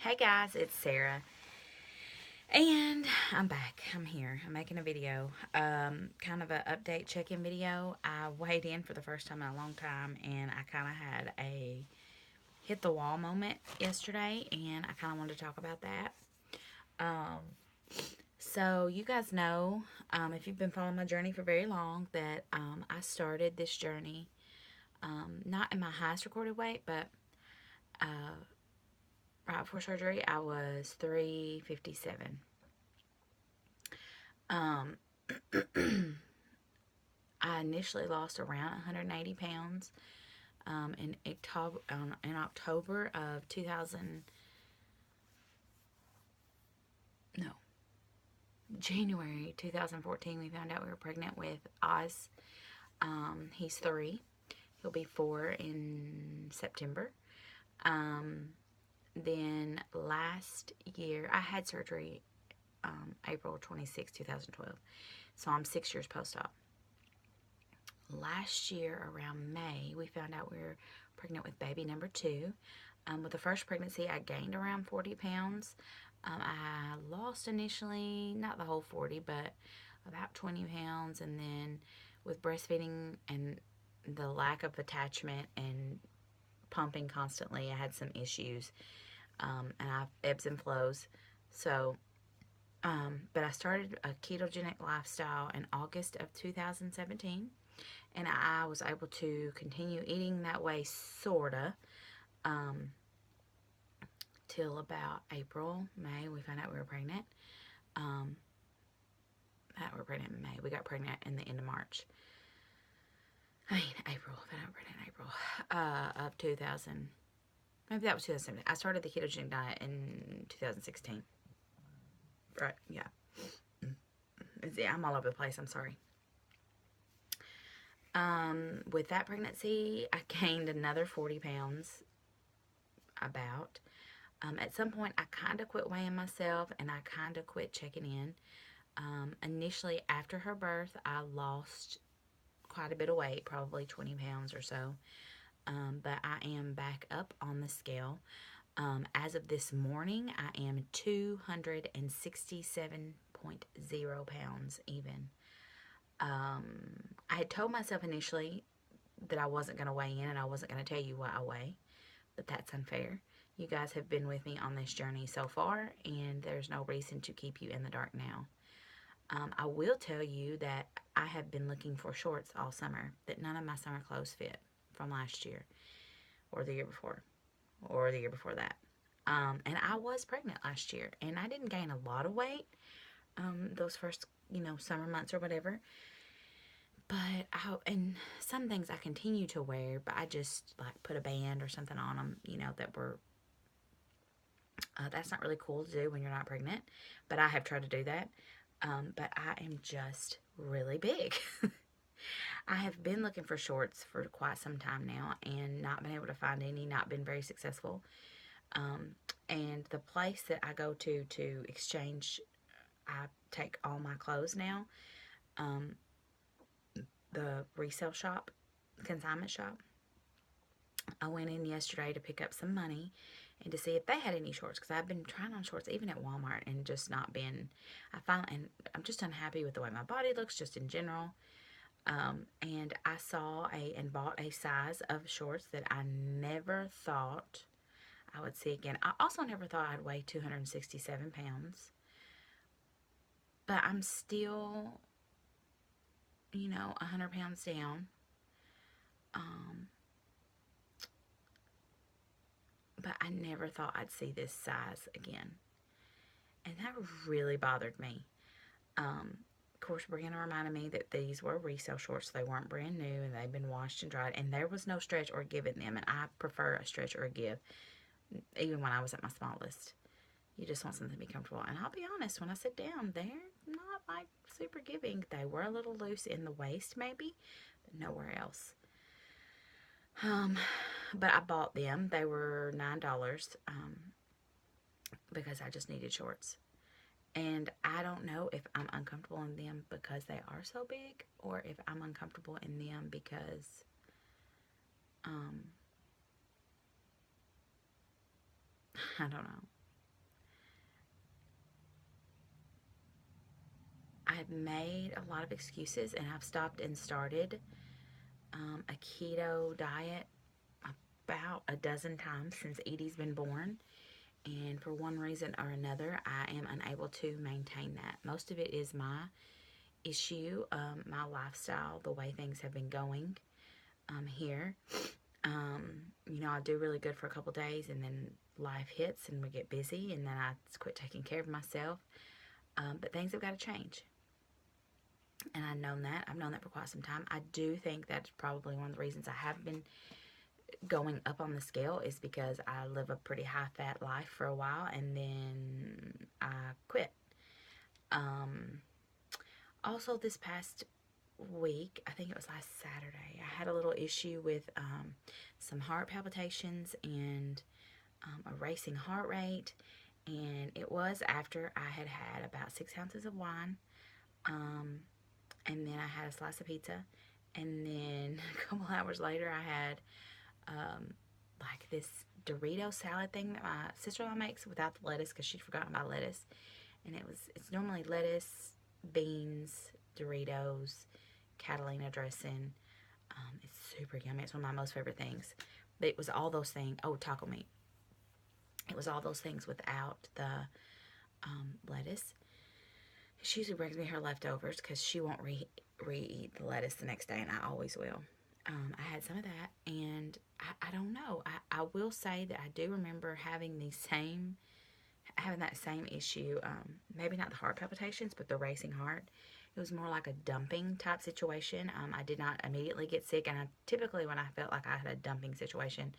Hey guys, it's Sarah, and I'm back. I'm here. I'm making a video, kind of an update check-in video. I weighed in for the first time in a long time, and I kind of had a hit the wall moment yesterday, and I kind of wanted to talk about that. Um, so you guys know, if you've been following my journey for very long, that I started this journey not in my highest recorded weight, but right before surgery, I was 357. Um, I initially lost around 180 pounds in October of 2000. No, January 2014. We found out we were pregnant with Oz. He's 3. He'll be 4 in September. Then last year, I had surgery April 26, 2012. So I'm 6 years post-op. Last year around May, we found out we were pregnant with baby number 2. With the first pregnancy, I gained around 40 pounds. I lost initially, not the whole 40, but about 20 pounds. And then with breastfeeding and the lack of attachment and pumping constantly, I had some issues. And I have ebbs and flows. So, but I started a ketogenic lifestyle in August of 2017. And I was able to continue eating that way, sorta, till about April, May. We found out we were pregnant. That we were pregnant in May. We got pregnant in the end of March. April. Found out we were pregnant in April of 2000. Maybe that was 2017. I started the ketogenic diet in 2016. Right? Yeah. I'm all over the place. I'm sorry. With that pregnancy, I gained another 40 pounds. About. At some point, I kind of quit weighing myself and I kind of quit checking in. Initially, after her birth, I lost quite a bit of weight, probably 20 pounds or so. But I am back up on the scale. As of this morning, I am 267.0 pounds even. I had told myself initially that I wasn't going to weigh in and I wasn't going to tell you what I weigh, but that's unfair. You guys have been with me on this journey so far, and there's no reason to keep you in the dark now. I will tell you that I have been looking for shorts all summer, that none of my summer clothes fit from last year, or the year before, or the year before that. And I was pregnant last year, and I didn't gain a lot of weight those first, summer months or whatever. But and some things I continue to wear, but I just like put a band or something on them, that were that's not really cool to do when you're not pregnant, but I have tried to do that. But I am just really big. I have been looking for shorts for quite some time now and not been able to find any, not been very successful. And the place that I go to exchange, I take all my clothes now, the resale shop, consignment shop. I went in yesterday to pick up some money and to see if they had any shorts, because I've been trying on shorts even at Walmart and just not been. And I'm just unhappy with the way my body looks just in general. And I saw and bought a size of shorts that I never thought I would see again. I also never thought I'd weigh 267 pounds, but I'm still 100 pounds down. But I never thought I'd see this size again. And that really bothered me. Of course, Brianna reminded me that these were resale shorts. They weren't brand new and they'd been washed and dried. And there was no stretch or give in them. And I prefer a stretch or a give, even when I was at my smallest. You just want something to be comfortable. And I'll be honest, when I sit down, they're not like super giving. They were a little loose in the waist maybe, but nowhere else. But I bought them. They were $9 because I just needed shorts. And I don't know if I'm uncomfortable in them because they are so big, or if I'm uncomfortable in them because I don't know. I've made a lot of excuses, and I've stopped and started a keto diet about a dozen times since Edie's been born. And for one reason or another, I am unable to maintain that. Most of it is my issue, my lifestyle, the way things have been going here. You know, I do really good for a couple days, and then life hits and we get busy, and then I quit taking care of myself. But things have got to change. And I've known that for quite some time. I do think that's probably one of the reasons I have been going up on the scale, is because I live a pretty high fat life for a while, and then I quit. Also, this past week, I think it was last Saturday, I had a little issue with some heart palpitations and a racing heart rate, and it was after I had had about 6 ounces of wine, and then I had a slice of pizza, and then a couple hours later I had like this Dorito salad thing that my sister-in-law makes without the lettuce, because she'd forgotten about lettuce, and it's normally lettuce, beans, Doritos, Catalina dressing. It's super yummy. It's one of my most favorite things. But it was all those things. Oh, taco meat. It was all those things without the lettuce. She usually brings me her leftovers because she won't re-eat the lettuce the next day, and I always will. I had some of that, and I don't know. I will say that I do remember having that same issue. Maybe not the heart palpitations, but the racing heart. It was more like a dumping type situation. I did not immediately get sick, and typically when I felt like I had a dumping situation,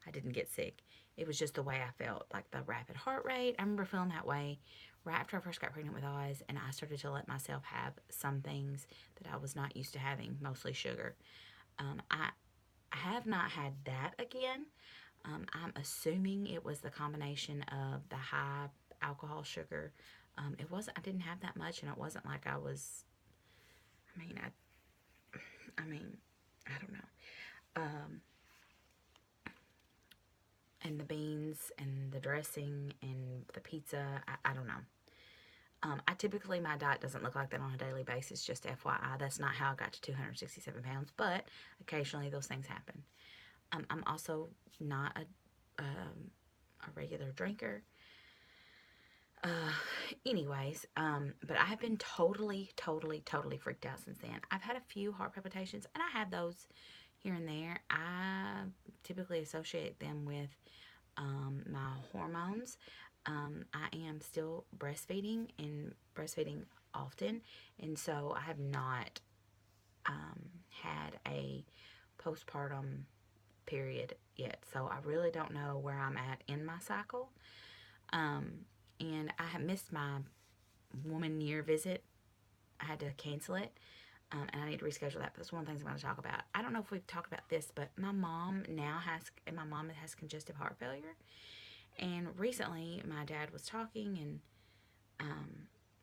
I didn't get sick. It was just the way I felt, like the rapid heart rate. I remember feeling that way right after I first got pregnant with Oz, and I started to let myself have some things that I was not used to having, mostly sugar. I have not had that again. I'm assuming it was the combination of the high alcohol sugar. It wasn't. I didn't have that much, and it wasn't like I was. I don't know. And the beans and the dressing and the pizza. I don't know. I typically, my diet doesn't look like that on a daily basis, just FYI. That's not how I got to 267 pounds, but occasionally those things happen. I'm also not a regular drinker. Anyways, but I have been totally freaked out since then. I've had a few heart palpitations, and I have those here and there. I typically associate them with my hormones. I am still breastfeeding, and breastfeeding often, and so I have not had a postpartum period yet. So I really don't know where I'm at in my cycle. And I have missed my woman year visit. I had to cancel it. And I need to reschedule that. But that's one of the things I'm going to talk about. I don't know if we've talked about this, but my mom has congestive heart failure. And recently, my dad was talking, and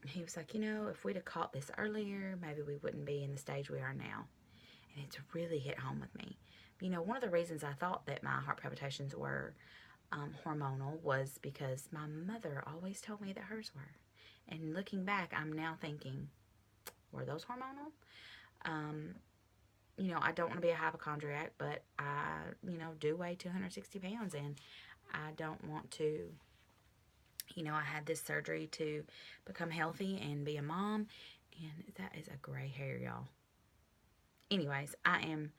he was like, if we'd have caught this earlier, maybe we wouldn't be in the stage we are now. And it's really hit home with me. One of the reasons I thought that my heart palpitations were hormonal was because my mother always told me that hers were. And looking back, I'm now thinking, were those hormonal? I don't want to be a hypochondriac, but I, do weigh 260 pounds, and I don't want to, I had this surgery to become healthy and be a mom, and that is a gray hair, y'all. Anyways, I am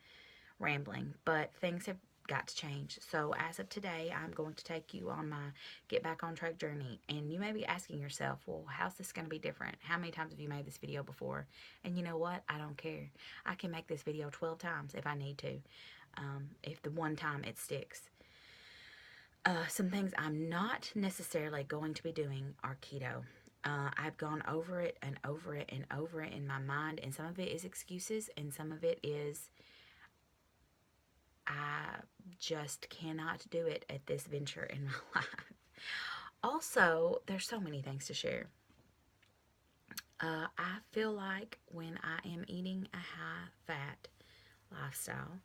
rambling, but things have got to change. So as of today, I'm going to take you on my get back on track journey. And you may be asking yourself, well, how's this going to be different? How many times have you made this video before? And you know what? I don't care. I can make this video 12 times if I need to. If the one time it sticks. Some things I'm not necessarily going to be doing are keto. I've gone over it and over it and over it in my mind, and some of it is excuses, and some of it is I just cannot do it at this venture in my life. Also, there's so many things to share. I feel like when I am eating a high-fat lifestyle,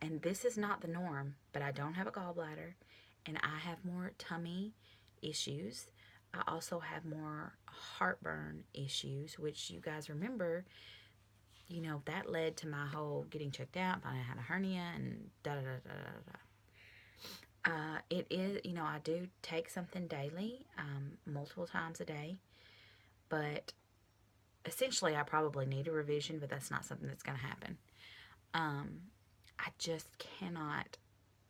and this is not the norm, but I don't have a gallbladder, and I have more tummy issues. I also have more heartburn issues, which you guys remember, you know, that led to my whole getting checked out. I had a hernia and da da da da da da. It is, you know, I do take something daily, multiple times a day, but essentially I probably need a revision, but that's not something that's going to happen. Um, I just cannot,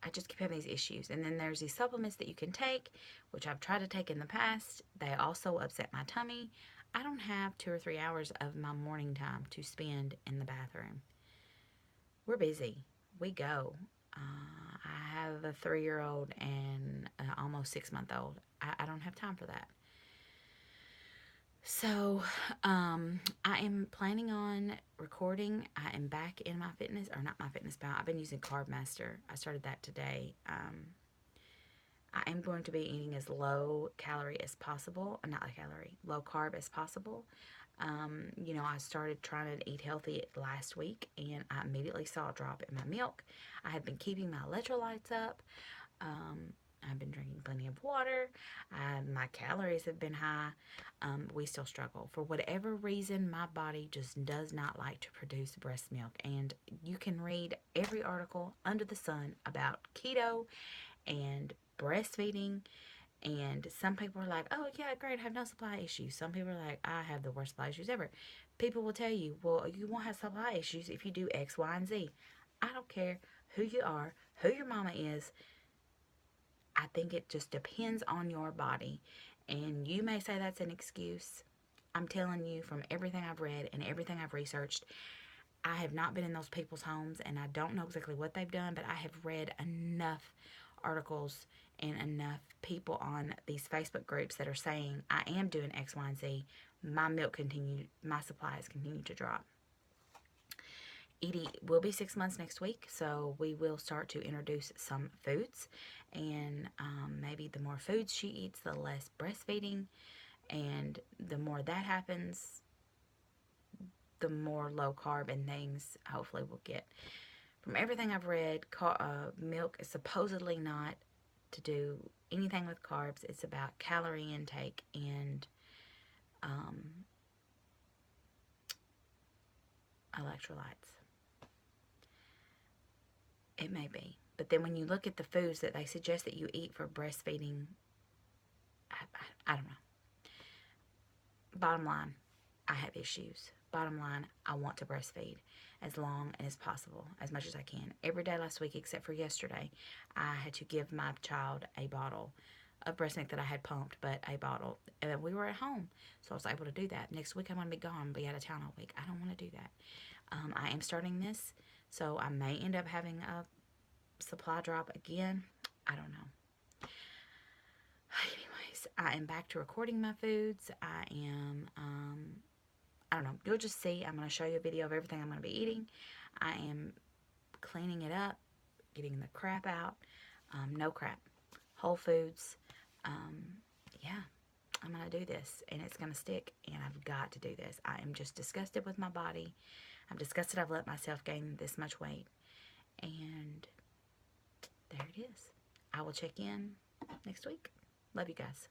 I just keep having these issues. And then there's these supplements that you can take, which I've tried to take in the past. They also upset my tummy. I don't have 2 or 3 hours of my morning time to spend in the bathroom. We're busy. We go. I have a 3-year-old and almost 6-month-old. I don't have time for that. So, I am planning on recording. I am back in my fitness, or not my fitness pal. I've been using Carb Master. I started that today. I am going to be eating as low calorie as possible, not a calorie, low carb as possible. You know, I started trying to eat healthy last week, and I immediately saw a drop in my milk. I have been keeping my electrolytes up. I've been drinking plenty of water. My calories have been high. We still struggle. For whatever reason, my body just does not like to produce breast milk. And you can read every article under the sun about keto and breastfeeding. And some people are like, oh, yeah, great, I have no supply issues. Some people are like, I have the worst supply issues ever. People will tell you, well, you won't have supply issues if you do X, Y, and Z. I don't care who you are, who your mama is. I think it just depends on your body. And you may say that's an excuse. I'm telling you from everything I've read and everything I've researched, I have not been in those people's homes and I don't know exactly what they've done, but I have read enough articles and enough people on these Facebook groups that are saying I am doing X, Y, and Z. My supplies continue to drop. Edie will be 6 months next week, so we will start to introduce some foods. And maybe the more foods she eats, the less breastfeeding. And the more that happens, the more low carb and things hopefully we'll get. From everything I've read, milk is supposedly not to do anything with carbs. It's about calorie intake and electrolytes. It may be. But then when you look at the foods that they suggest that you eat for breastfeeding, I don't know. Bottom line, I have issues. Bottom line, I want to breastfeed as long as possible, as much as I can. Every day last week, except for yesterday, I had to give my child a bottle of breast milk that I had pumped, but a bottle. And we were at home, so I was able to do that. Next week, I'm going to be gone, be out of town all week. I don't want to do that. I am starting this, so I may end up having a supply drop again. I don't know. Anyways, I am back to recording my foods. I don't know. You'll just see. I'm going to show you a video of everything I'm going to be eating. I am cleaning it up, getting the crap out. No crap. Whole foods. Yeah, I'm going to do this, and it's going to stick, and I've got to do this. I am just disgusted with my body. I'm disgusted I've let myself gain this much weight, and there it is. I will check in next week. Love you guys.